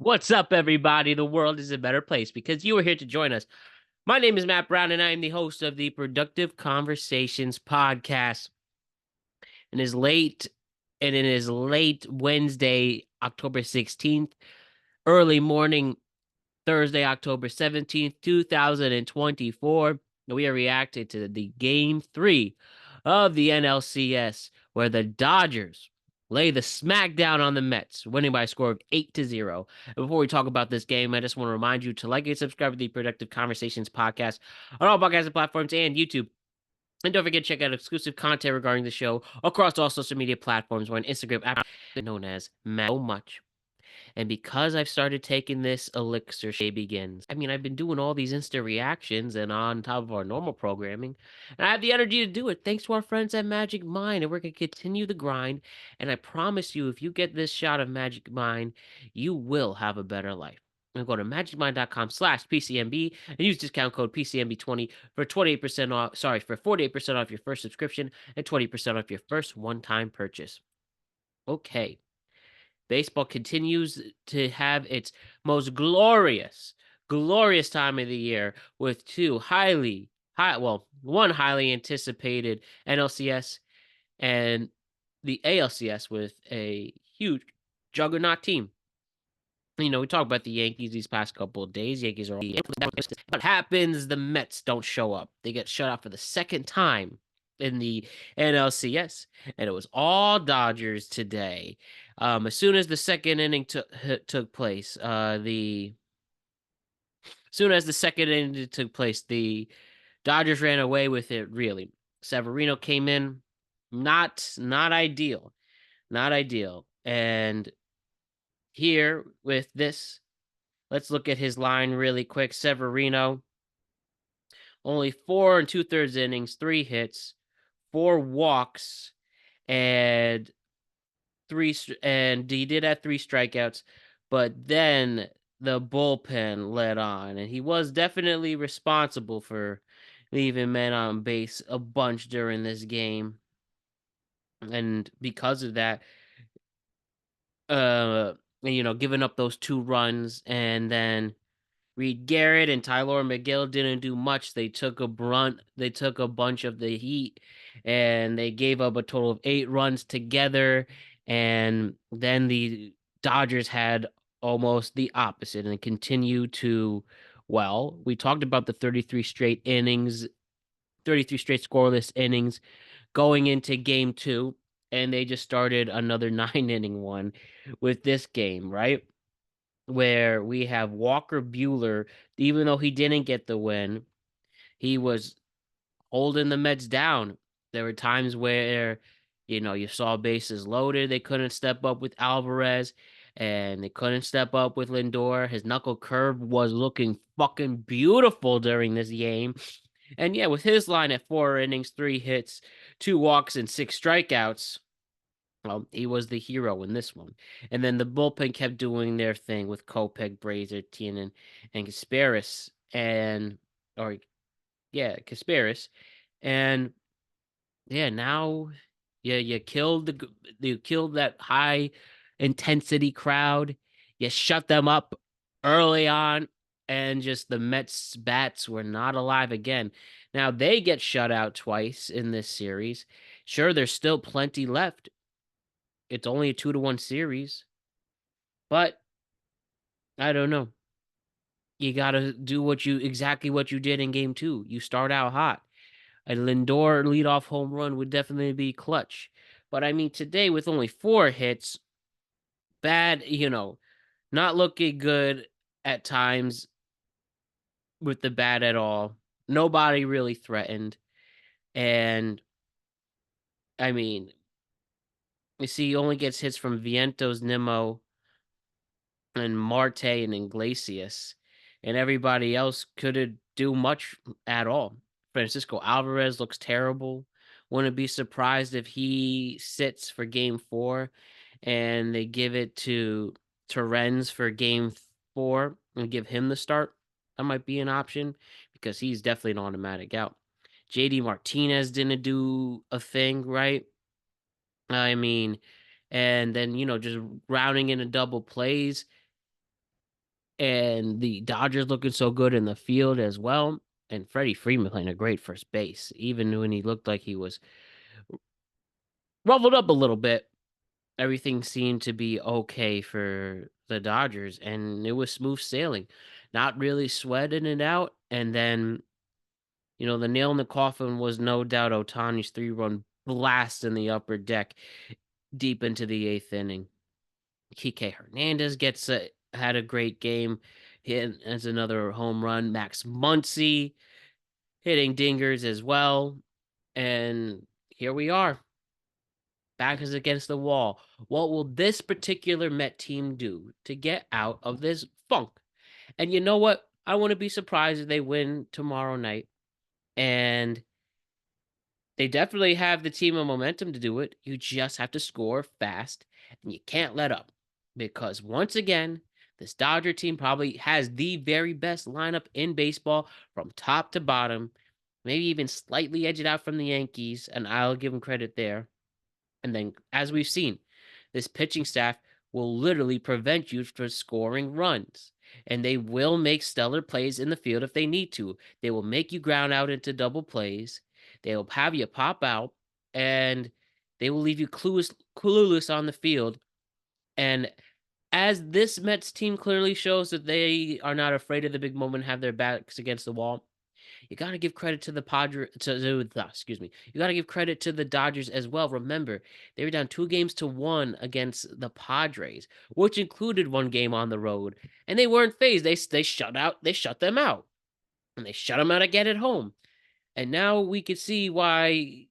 What's up, everybody? The world is a better place because you are here to join us. My name is Matt Brown, and I am the host of the Productive Conversations podcast. And it is late Wednesday, October 16th, early morning Thursday, October 17th, 2024. We are reacting to the game 3 of the NLCS, where the Dodgers lay the smackdown on the Mets, winning by a score of 8-0. And before we talk about this game, I just want to remind you to like and subscribe to the Productive Conversations podcast on all podcast platforms and YouTube. And don't forget to check out exclusive content regarding the show across all social media platforms. We're on Instagram, known as Matt So Much. And because I've started taking this elixir, Shay begins. I mean, I've been doing all these instant reactions and on top of our normal programming, and I have the energy to do it thanks to our friends at Magic Mind. And we're going to continue the grind. And I promise you, if you get this shot of Magic Mind, you will have a better life. And go to magicmind.com/PCMB and use discount code PCMB20 for 28% off. Sorry, for 48% off your first subscription and 20% off your first one-time purchase. Okay. Baseball continues to have its most glorious time of the year with one highly anticipated NLCS and the ALCS with a huge juggernaut team. We talk about the Yankees these past couple of days. Yankees are all what happens? The Mets don't show up. They get shut out for the second time in the NLCS, and it was all Dodgers today. As soon as the second inning took place, the Dodgers ran away with it. Really, Severino came in, not ideal, and here with this, let's look at his line really quick. Severino, only 4 2/3 innings, 3 hits, 4 walks, and he did have 3 strikeouts, but then the bullpen led on, and he was definitely responsible for leaving men on base a bunch during this game. And because of that, giving up those 2 runs, and then Reed Garrett and Tyler McGill didn't do much. They took a bunch of the heat, and they gave up a total of 8 runs together. And then the Dodgers had almost the opposite and continued to, we talked about the 33 straight scoreless innings going into game 2, and they just started another 9-inning one with this game, right? Where we have Walker Buehler, even though he didn't get the win, he was holding the Mets down. There were times where, you saw bases loaded. They couldn't step up with Alvarez, and they couldn't step up with Lindor. His knuckle curve was looking fucking beautiful during this game. And yeah, with his line at 4 innings, 3 hits, 2 walks, and 6 strikeouts, he was the hero in this one. And then the bullpen kept doing their thing with Kopech, Brazier, Tienan, and Kasparis. Kasparis. And yeah, now you killed that high intensity crowd. You shut them up early on, and just the Mets bats were not alive again. Now they get shut out twice in this series. Sure, there's still plenty left. It's only a 2-1 series, but I don't know. You got to do exactly what you did in game 2. You start out hot. A Lindor leadoff home run would definitely be clutch. But I mean, today with only 4 hits, bad, not looking good at times with the bat at all. Nobody really threatened. And I mean, you see, he only gets hits from Vientos, Nimmo, and Marte and Iglesias, and everybody else couldn't do much at all. Francisco Alvarez looks terrible. Wouldn't be surprised if he sits for game 4 and they give it to Torrens for game 4 and give him the start. That might be an option because he's definitely an automatic out. JD Martinez didn't do a thing, right? I mean, and then, just rounding in a double plays. and the Dodgers looking so good in the field as well. And Freddie Freeman playing a great first base, even when he looked like he was ruffled up a little bit. Everything seemed to be okay for the Dodgers, and it was smooth sailing, not really sweating it out. And then, the nail in the coffin was no doubt Ohtani's 3-run blast in the upper deck deep into the eighth inning. Kike Hernandez had a great game. Hit as another home run. Max Muncy hitting dingers as well. And here we are. Back is against the wall. What will this particular Met team do to get out of this funk? And you know what? I wouldn't be surprised if they win tomorrow night. And they definitely have the team and momentum to do it. You just have to score fast, and you can't let up. Because once again, this Dodger team probably has the very best lineup in baseball from top to bottom, maybe even slightly edge it out from the Yankees, and I'll give them credit there. And then, as we've seen, this pitching staff will literally prevent you from scoring runs. And they will make stellar plays in the field if they need to. They will make you ground out into double plays. They will have you pop out, and they will leave you clueless on the field. And as this Mets team clearly shows that they are not afraid of the big moment, have their backs against the wall, you got to give credit to the excuse me. You got to give credit to the Dodgers as well. Remember, they were down 2-1 against the Padres, which included one game on the road, and they weren't phased. They shut them out, and they shut them out again at home. And now we can see why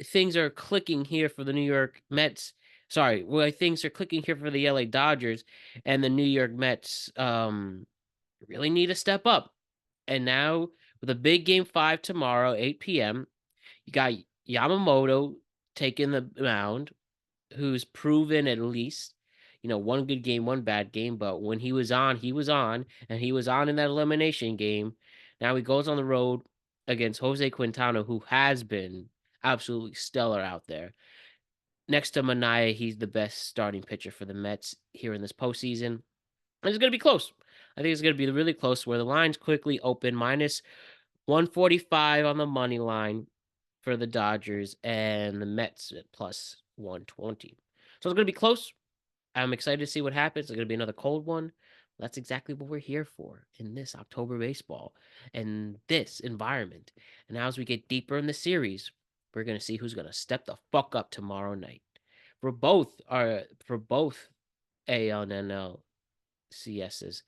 things are clicking here for the New York Mets. Sorry, why things are clicking here for the LA Dodgers and the New York Mets. Really need to step up. And now with a big game 5 tomorrow, 8 p.m., you got Yamamoto taking the mound, who's proven at least, one good game, one bad game. But when he was on, and he was on in that elimination game. Now he goes on the road against Jose Quintana, who has been absolutely stellar out there. Next to Manaea, he's the best starting pitcher for the Mets here in this postseason. And it's going to be close. I think it's going to be really close where the lines quickly open minus 145 on the money line for the Dodgers and the Mets at plus 120. So it's going to be close. I'm excited to see what happens. It's going to be another cold one. That's exactly what we're here for in this October baseball and this environment. And now as we get deeper in the series, we're going to see who's going to step the fuck up tomorrow night. For both AL and NLCSs.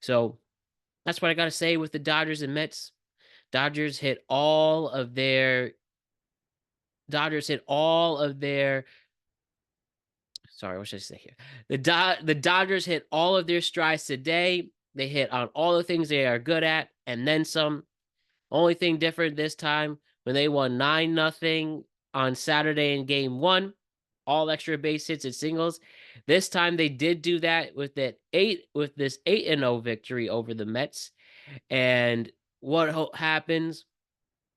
So that's what I got to say with the Dodgers and Mets. Dodgers hit all of their sorry, what should I say here? The Dodgers hit all of their strides today. They hit on all the things they are good at, and then some. Only thing different this time, when they won 9-0 on Saturday in game 1, all extra base hits and singles. This time they did do that with this 8-0 victory over the Mets. And what happens?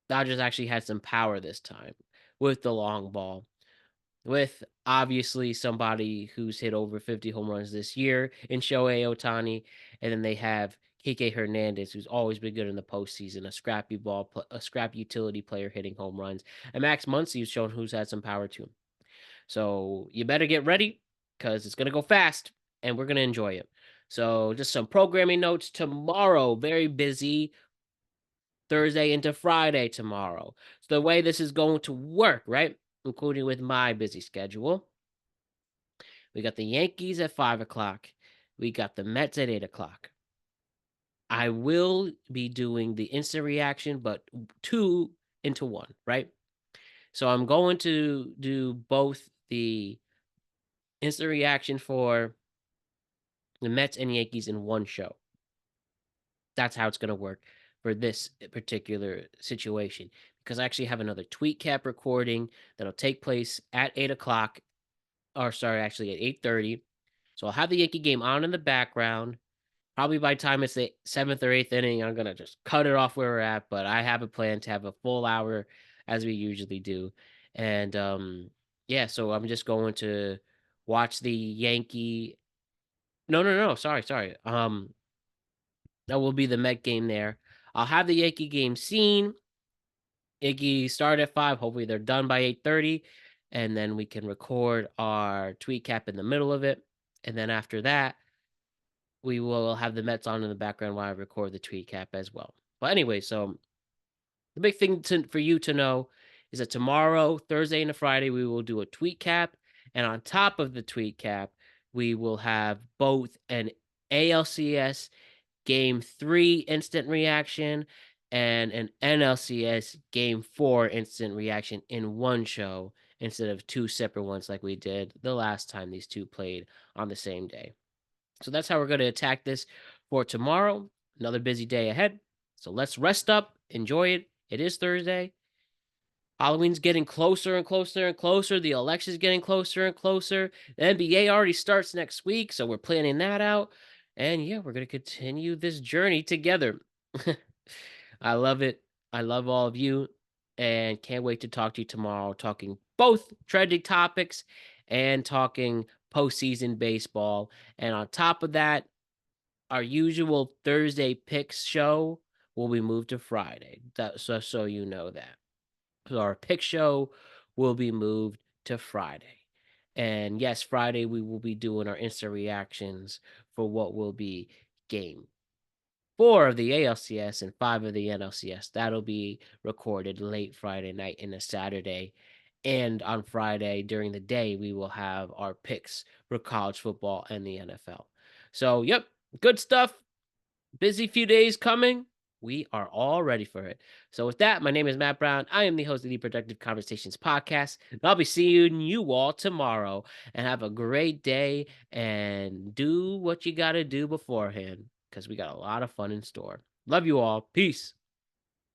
Dodgers actually had some power this time with the long ball, with obviously somebody who's hit over 50 home runs this year in Shohei Ohtani. And then they have Kike Hernandez, who's always been good in the postseason, a scrappy utility player hitting home runs. And Max Muncy has shown who's had some power to him. So you better get ready because it's going to go fast and we're going to enjoy it. So just some programming notes tomorrow. Very busy. Thursday into Friday tomorrow. So the way this is going to work, right? Including with my busy schedule. We got the Yankees at 5 o'clock. We got the Mets at 8 o'clock. I will be doing the instant reaction, but 2 into 1, right? So I'm going to do both the instant reaction for the Mets and Yankees in one show. That's how it's going to work for this particular situation. Because I actually have another tweet cap recording that'll take place at 8 o'clock. Or sorry, actually at 8:30. So I'll have the Yankee game on in the background. Probably by the time it's the 7th or 8th inning, I'm going to just cut it off where we're at. But I have a plan to have a full hour as we usually do. And yeah, so I'm just going to watch the Yankee. No. Sorry. That will be the Met game there. I'll have the Yankee game seen. Iggy start at 5. Hopefully they're done by 8:30. And then we can record our tweet cap in the middle of it. And then after that, we will have the Mets on in the background while I record the tweet cap as well. But anyway, so the big thing for you to know is that tomorrow, Thursday and Friday, we will do a tweet cap. And on top of the tweet cap, we will have both an ALCS Game 3 instant reaction and an NLCS Game 4 instant reaction in one show instead of two separate ones like we did the last time these two played on the same day. So that's how we're going to attack this for tomorrow. Another busy day ahead. So let's rest up, enjoy it. It is Thursday. Halloween's getting closer and closer and closer. The election's getting closer and closer. The NBA already starts next week, so we're planning that out. And yeah, we're going to continue this journey together. I love it. I love all of you and can't wait to talk to you tomorrow, talking both trending topics and talking postseason baseball. And on top of that, our usual Thursday picks show will be moved to Friday. So you know that. So our pick show will be moved to Friday. And yes, Friday we will be doing our instant reactions for what will be game 4 of the ALCS and 5 of the NLCS. That'll be recorded late Friday night into Saturday. And on Friday during the day, we will have our picks for college football and the NFL. So, yep, good stuff. Busy few days coming. We are all ready for it. So with that, my name is Matt Brown. I am the host of the Productive Conversations podcast. And I'll be seeing you all tomorrow. And have a great day and do what you got to do beforehand because we got a lot of fun in store. Love you all. Peace.